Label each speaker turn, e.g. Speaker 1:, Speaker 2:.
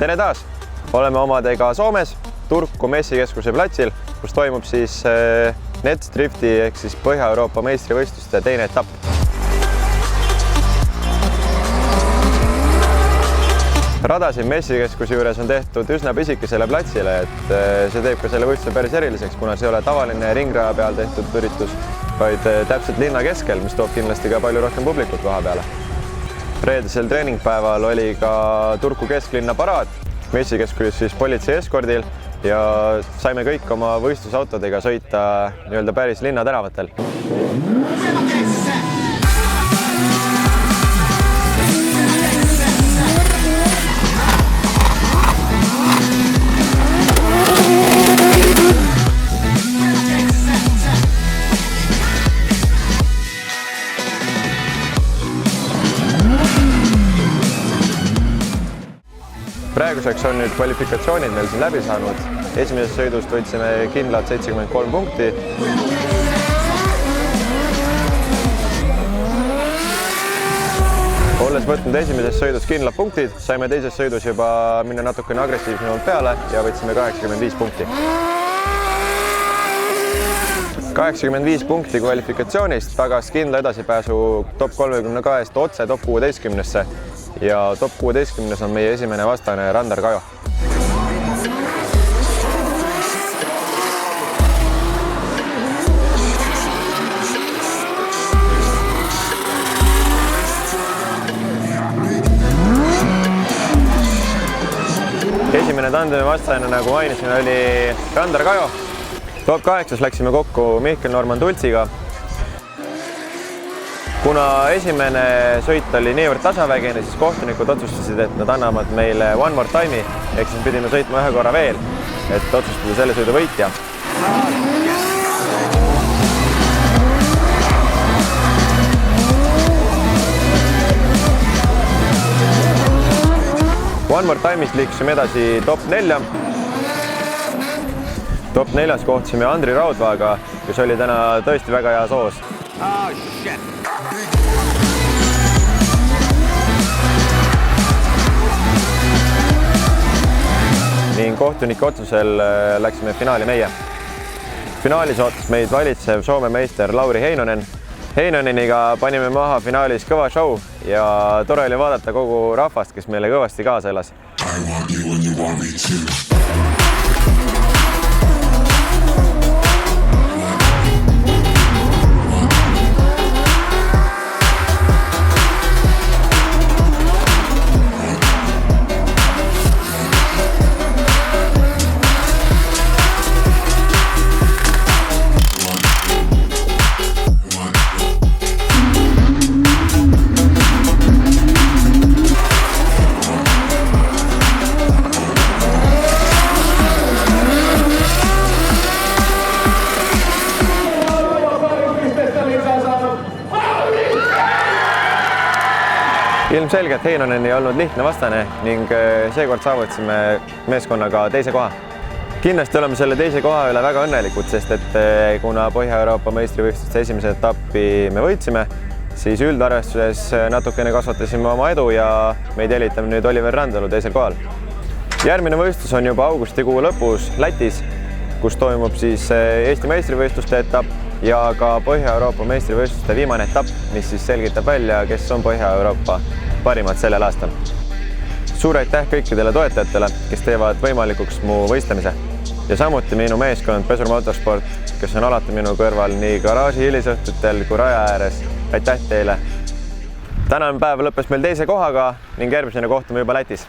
Speaker 1: tere taas! Oleme omadega Soomes, Turku messikeskuse platsil, kus toimub siis Nets Drifti ehk siis Põhja-Euroopa meistrivõistluste teine etapp. Rada siin messikeskuse juures on tehtud üsna pisikesele platsile, et see teeb ka selle võistluse päris eriliseks, kuna see ei ole tavaline ringraja peal tehtud üritus, vaid täpselt linna keskel, mis toob kindlasti ka palju rohkem publikut koha peale. Reedesel treeningpäeval oli ka Turku kesklinna paraad, messikeskuses siis politsei eskordil ja saime kõik oma võistlusautodega sõita nii-öelda päris linna tänavatel. Praeguseks on nüüd kvalifikatsioonid meil siin läbi saanud. Esimesest sõidust võtsime kindlalt 73 punkti. Olles võtnud esimesest sõidust kindlad punktid, saime teises sõidus juba minna natukene agressiivsemalt peale ja võtsime 85 punkti. 85 punkti kvalifikatsioonist tagas kindla edasipääsu top 32-st otse top 16-sse. Ja top 16 on meie esimene vastane Randar Kajo. Esimene tandemi vastane, nagu mainisime, oli Randar Kajo. Top 8 läksime kokku Mihkel Norman Tultsiga. Kuna esimene sõit oli niivõrd tasavägine, siis kohtunikud otsustasid, et nad annavad meile one more time'i, ehk siis pidime sõitma ühe korra veel, et otsustada selle sõidu võitja. One more time'ist liikusime edasi top 4. Top 4-s kohtusime Andri Raudvaaga, kes oli täna tõesti väga hea soos. Ning kohtunike otsusel läksime finaali meie. Finaalis ootas meid valitsev Soome meister Lauri Heinonen. Heinoneniga panime maha finaalis kõva show ja tore oli vaadata kogu rahvast, kes meile kõvasti kaasa elas. Ilmselgelt Heinonen ei olnud lihtne vastane ning seekord saavutasime meeskonnaga teise koha. Kindlasti oleme selle teise koha üle väga õnnelikud, sest et kuna Põhja-Euroopa meistrivõistluste esimese etappi me võitsime, siis üldarvestuses natukene kasvatasime oma edu ja meid jälitab nüüd Oliver Randalu teisel kohal. Järgmine võistlus on juba augustikuu lõpus Lätis, kus toimub siis Eesti meistrivõistluste etapp ja ka Põhja-Euroopa meistrivõistluste viimane etapp, mis siis selgitab välja, kes on Põhja-Euroopa parimad sellel aastal. Suur aitäh kõikidele toetajatele, kes teevad võimalikuks mu võistlemise. Ja samuti minu meeskond Pesur Motorsport, kes on alati minu kõrval nii garaaži hilisõhtutel kui raja ääres. Aitäh teile! Tänane päev lõppes meil teise kohaga ning järgmisena kohtume juba Lätis.